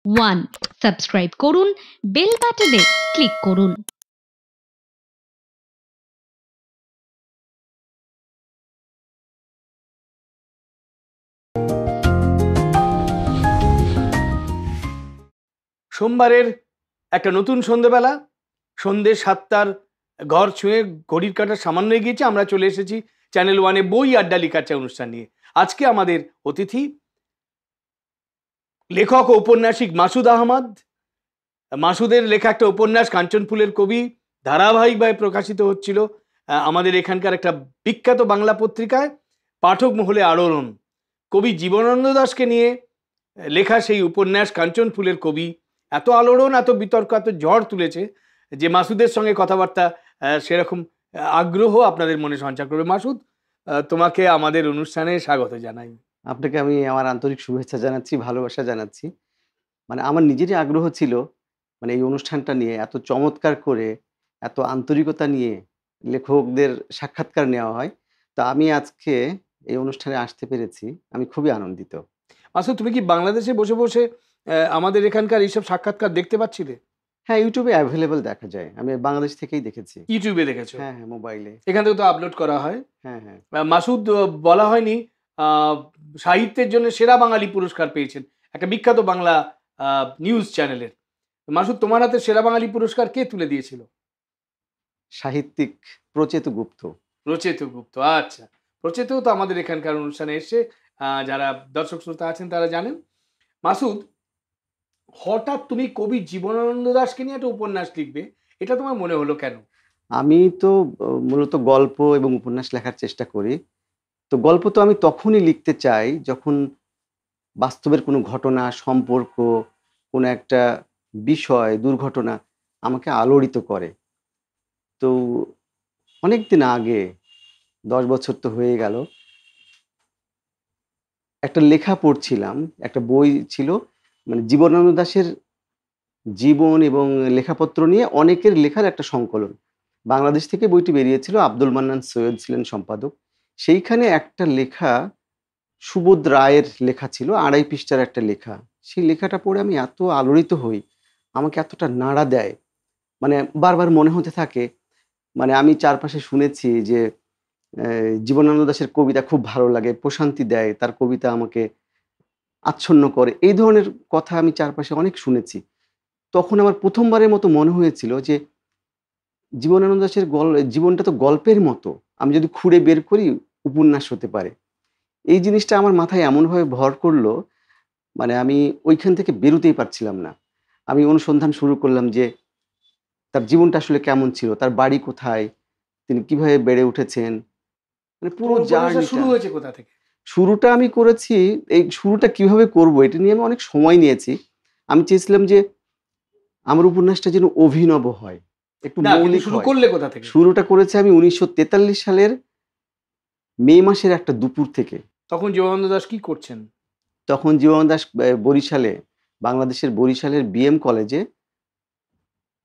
1. Subscribe করুন, bell বাটনে click করুন। সোমবারের একটা নতুন সন্ধ্যেবেলা, সন্ধ্যে 7টার ঘর ছুঁয়ে ঘড়ির কাঁটা সামান্য এগিয়েছে। আমরা চলে এসেছি চ্যানেল ওয়ানে বই আড্ডা লিখার অনুষ্ঠান নিয়ে। আজকে আমাদের অতিথি লেখক ও ঔপন্যাসিক মাসুদ আহমদ। মাসুদের লেখা একটা উপন্যাস কাঞ্চন ফুলের কবি ধারাবাহিকভাবে প্রকাশিত হচ্ছিল আমাদের এখানকার একটা বিখ্যাত বাংলা পত্রিকায়, পাঠক মহলে আলোড়ন। কবি জীবনানন্দ দাশকে নিয়ে লেখা সেই উপন্যাস কাঞ্চন ফুলের কবি এত আলোড়ন, এত বিতর্ক, এত ঝড় তুলেছে যে মাসুদের সঙ্গে কথাবার্তা সেরকম আগ্রহ আপনাদের মনে সঞ্চার করবে। মাসুদ, তোমাকে আমাদের অনুষ্ঠানে স্বাগত জানাই। আপনাকে আমি আমার আন্তরিক শুভেচ্ছা জানাচ্ছি, ভালোবাসা জানাচ্ছি। মানে আমার নিজেরই আগ্রহ ছিল, মানে এই অনুষ্ঠানটা নিয়ে এত চমৎকার করে, এত আন্তরিকতা নিয়ে লেখকদের সাক্ষাৎকার নেওয়া হয়। তো আমি আজকে এই অনুষ্ঠানে আসতে পেরেছি, আমি খুবই আনন্দিত। মাসুদ, তুমি কি বাংলাদেশে বসে বসে আমাদের এখানকার এইসব সাক্ষাৎকার দেখতে পাচ্ছিলে? হ্যাঁ, ইউটিউবে অ্যাভেলেবল দেখা যায়। আমি বাংলাদেশ থেকেই দেখেছি। ইউটিউবে দেখেছো? হ্যাঁ, হ্যাঁ, মোবাইলে। এখান থেকে তো আপলোড করা হয়। হ্যাঁ, হ্যাঁ। মাসুদ, বলা হয়নি সাহিত্যের জন্য সেরা বাঙালি পুরস্কার পেয়েছেন একটা বিখ্যাত বাংলা নিউজ চ্যানেলের। মাসুদ, তোমার হাতে সেরা বাঙালি পুরস্কার কে তুলে দিয়েছিল? সাহিত্যিক প্রচেত গুপ্ত। প্রচেত গুপ্ত। আচ্ছা, প্রচেতও তো আমাদের এখানকার অনুষ্ঠানে এসে যারা দর্শক শ্রোতা আছেন তারা জানেন। মাসুদ, হঠাৎ তুমি কবি জীবনানন্দ দাশকে নিয়ে একটা উপন্যাস লিখবে, এটা তোমার মনে হলো কেন? আমি তো মূলত গল্প এবং উপন্যাস লেখার চেষ্টা করি। তো গল্প তো আমি তখনই লিখতে চাই যখন বাস্তবের কোনো ঘটনা, সম্পর্ক, কোনো একটা বিষয়, দুর্ঘটনা আমাকে আলোড়িত করে। তো অনেকদিন আগে, ১০ বছর তো হয়ে গেল, একটা লেখা পড়ছিলাম, একটা বই ছিল, মানে জীবনানন্দ দাশের জীবন এবং লেখাপত্র নিয়ে অনেকের লেখার একটা সংকলন। বাংলাদেশ থেকে বইটি বেরিয়েছিল, আব্দুল মান্নান সৈয়দ ছিলেন সম্পাদক। সেইখানে একটা লেখা, সুবোধ রায়ের লেখা ছিল, ২.৫ পৃষ্ঠার একটা লেখা। সেই লেখাটা পড়ে আমি এত আলোড়িত হই, আমাকে এতটা নাড়া দেয়, মানে বারবার মনে হতে থাকে, মানে আমি চারপাশে শুনেছি যে জীবনানন্দ দাশের কবিতা খুব ভালো লাগে, প্রশান্তি দেয়, তার কবিতা আমাকে আচ্ছন্ন করে। এই ধরনের কথা আমি চারপাশে অনেক শুনেছি। তখন আমার প্রথমবারের মতো মনে হয়েছিল যে জীবনানন্দ দাশের জীবনটা তো গল্পের মতো। আমি যদি খুঁড়ে বের করি উপন্যাস হতে পারে। এই জিনিসটা আমার মাথায় এমনভাবে ভর করলো, মানে আমি ওইখান থেকে বেরোতেই পারছিলাম না। আমি অনুসন্ধান শুরু করলাম যে তার জীবনটা আসলে কেমন ছিল, তার বাড়ি কোথায়, তিনি কিভাবে বেড়ে উঠেছেন, মানে পুরো তোমার উপন্যাসটা জার্নিটা। শুরু হয়েছে কোথা থেকে? শুরুটা আমি করেছি, এই শুরুটা কিভাবে করব এটা নিয়ে আমি অনেক সময় নিয়েছি। আমি চেয়েছিলাম যে আমার উপন্যাসটা যেন অভিনব হয়, একটু না, কিন্তু মৌলিক শুরু হয়। করলে কোথা থেকে? শুরুটা করেছি আমি ১৯৪৩ সালের মে মাসের একটা দুপুর থেকে। তখন জীবনানন্দ দাশ কি করছেন? তখন জীবনানন্দ দাশ বরিশালে, বাংলাদেশের বরিশালের বিএম কলেজে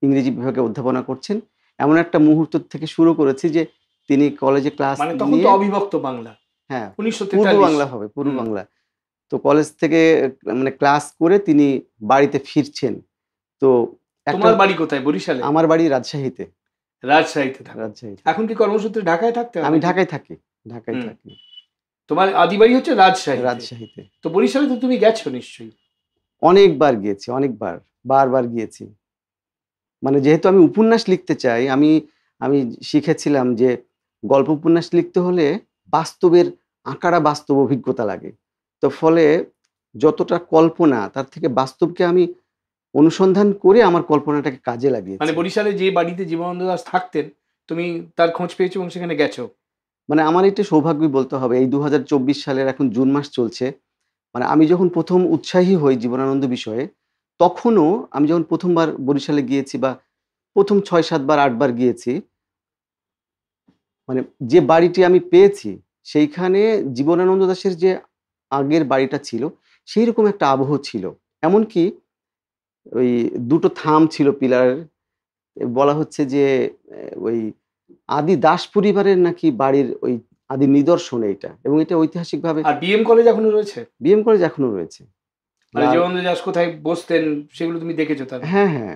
ইংরেজি বিভাগে অধ্যাপনা করছেন। এমন একটা মুহূর্ত থেকে শুরু করেছি যে তিনি কলেজে ক্লাস মানে তখন তো নিয়ে, অবিভক্ত বাংলা, হ্যাঁ, পূর্ব ১৯৪৩। বাংলা হবে, পূর্ব বাংলা। তো কলেজ থেকে মানে ক্লাস করে তিনি বাড়িতে ফিরছেন। তো একটা, তোমার বাড়ি কোথায়? বরিশালে? আমার বাড়ি রাজশাহীতে। রাজশাহীতে থাকো। রাজশাহীতে। এখন কি কর্মসূত্রে ঢাকায় থাকতে হয় আমি নাকি? ঢাকায় থাকি, ঢাকায় হুম। থাকি। তোমার আদি বাড়ি হচ্ছে রাজশাহীতে। রাজশাহীতে। তো বরিশালে তো তুমি গেছো নিশ্চয়ই। অনেকবার গিয়েছি, অনেকবার, বারবার গিয়েছি। মানে যেহেতু আমি উপন্যাস লিখতে চাই, আমি আমি শিখেছিলাম যে গল্প উপন্যাস লিখতে হলে বাস্তবের আঁকাড়া বাস্তব অভিজ্ঞতা লাগে। তো ফলে যতটা কল্পনা তার থেকে বাস্তবকে আমি অনুসন্ধান করে আমার কল্পনাটাকে কাজে মানে লাগিয়েছি। বরিশালে যে বাড়িতে জীবনানন্দ দাশ থাকতেন, তুমি তার খোঁজ পেয়েছো এবং সেখানে গেছো। মানে আমার এটা সৌভাগ্যই বলতে হবে। এই ২০২৪ সালের এখন জুন মাস চলছে। মানে আমি যখন ১ম উৎসাহী হই জীবনানন্দ বিষয়ে, তখনও আমি যখন ১ম বার বরিশালে গিয়েছি বা ১ম ৬-৭ বার ৮ বার গিয়েছি, মানে যে বাড়িটি আমি পেয়েছি সেইখানে জীবনানন্দ দাশের যে আগের বাড়িটা ছিল, সেইরকম একটা আবহ ছিল। এমনকি ওই ২ টো থাম ছিল পিলারের। বলা হচ্ছে যে ওই আদি দাস পরিবারের নাকি বাড়ির ওই আদি নিদর্শন এইটা, এবং এটা ঐতিহাসিকভাবে আর বিএম কলেজ এখনো রয়েছে? বিএম কলেজ এখনো রয়েছে। মানে জীবনানন্দ দাশ কোথায় বসতেন সেগুলো তুমি দেখেছো তাহলে? হ্যাঁ হ্যাঁ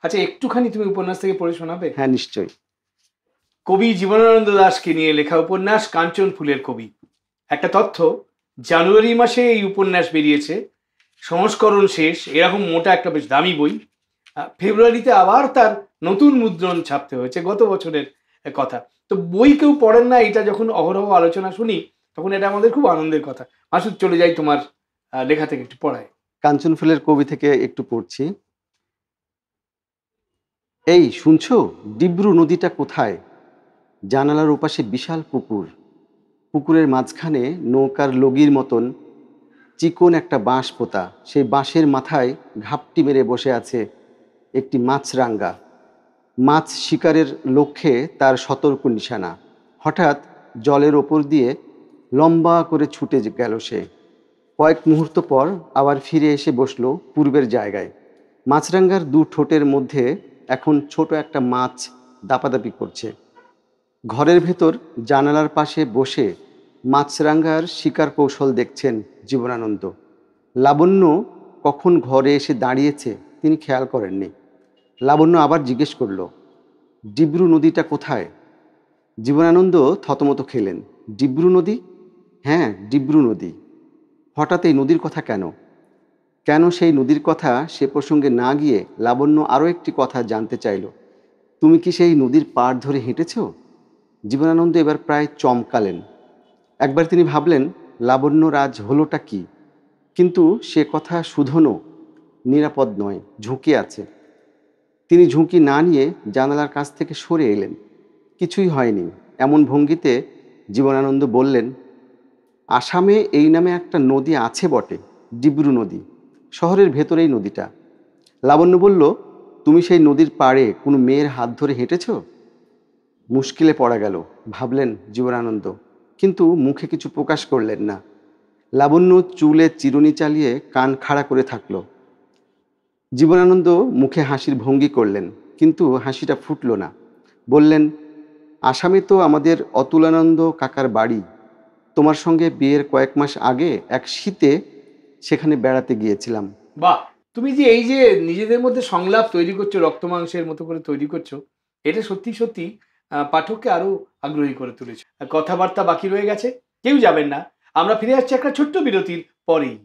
আচ্ছা, একটুখানি তুমি উপন্যাস থেকে পড়ে শোনাবে? হ্যাঁ, নিশ্চয়ই। কবি জীবনানন্দ দাশকে নিয়ে লেখা উপন্যাস কাঞ্চন ফুলের কবি। একটা তথ্য, জানুয়ারি মাসে এই উপন্যাস বেরিয়েছে, সংস্করণ শেষ, এরকম মোটা একটা বেশ দামি বই। ফেব্রুয়ারিতে আবার তার নতুন মুদ্রণ ছাপতে হয়েছে, গত বছরের কথা। তো বই কেউ পড়েন না, এটা যখন অহরহ আলোচনা শুনি তখন এটা আমাদের খুব আনন্দের কথা। মাসুদ, চলে যাই তোমার লেখা থেকে একটু পড়ায়। কাঞ্চন ফুলের কবি থেকে একটু পড়ছি। এই শুনছো, ডিব্রু নদীটা কোথায়? জানালার ওপাশে বিশাল পুকুর, পুকুরের মাঝখানে নৌকার লগির মতন চিকন একটা বাঁশ পোতা, সেই বাঁশের মাথায় ঘাপটি মেরে বসে আছে একটি মাছরাঙা। মাছ শিকারের লক্ষ্যে তার সতর্ক নিশানা। হঠাৎ জলের ওপর দিয়ে লম্বা করে ছুটে গেল সে। কয়েক মুহূর্ত পর আবার ফিরে এসে বসলো পূর্বের জায়গায়। মাছরাঙার দু ঠোঁটের মধ্যে এখন ছোট একটা মাছ দাপাদাপি করছে। ঘরের ভেতর জানালার পাশে বসে মাছরাঙার শিকার কৌশল দেখছেন জীবনানন্দ। লাবণ্য কখন ঘরে এসে দাঁড়িয়েছে তিনি খেয়াল করেননি। লাবণ্য আবার জিজ্ঞেস করল, ডিব্রু নদীটা কোথায়? জীবনানন্দ থতমত খেলেন। ডিব্রু নদী? হ্যাঁ, ডিব্রু নদী। হঠাৎ এই নদীর কথা কেন? কেন সেই নদীর কথা সে প্রসঙ্গে না গিয়ে লাবণ্য আরও একটি কথা জানতে চাইল। তুমি কি সেই নদীর পাড় ধরে হেঁটেছ? জীবনানন্দ এবার প্রায় চমকালেন। একবার তিনি ভাবলেন, লাবণ্যর আজ হলোটা কি? কিন্তু সে কথা শুধোনো নিরাপদ নয়, ঝুঁকি আছে। তিনি ঝুঁকি না নিয়ে জানালার কাছ থেকে সরে এলেন। কিছুই হয়নি এমন ভঙ্গিতে জীবনানন্দ বললেন, আসামে এই নামে একটা নদী আছে বটে, ডিব্রু নদী, শহরের ভেতরেই নদীটা। লাবণ্য বলল, তুমি সেই নদীর পাড়ে কোনো মেয়ের হাত ধরে হেঁটেছ? মুশকিলে পড়া গেল ভাবলেন জীবনানন্দ, কিন্তু মুখে কিছু প্রকাশ করলেন না। লাবণ্য চুলে চিরুনি চালিয়ে কান খাড়া করে থাকলো। জীবনানন্দ মুখে হাসির ভঙ্গি করলেন, কিন্তু হাসিটা ফুটল না। বললেন, আসামে তো আমাদের অতুলানন্দ কাকার বাড়ি। তোমার সঙ্গে বিয়ের কয়েক মাস আগে এক শীতে সেখানে বেড়াতে গিয়েছিলাম। বাহ, তুমি যে এই যে নিজেদের মধ্যে সংলাপ তৈরি করছো, রক্ত মাংসের মতো করে তৈরি করছো, এটা সত্যি সত্যি পাঠককে আরো আগ্রহী করে তুলেছে। কথাবার্তা বাকি রয়ে গেছে, কেউ যাবেন না, আমরা ফিরে আসছি একটা ছোট্ট বিরতির পরেই।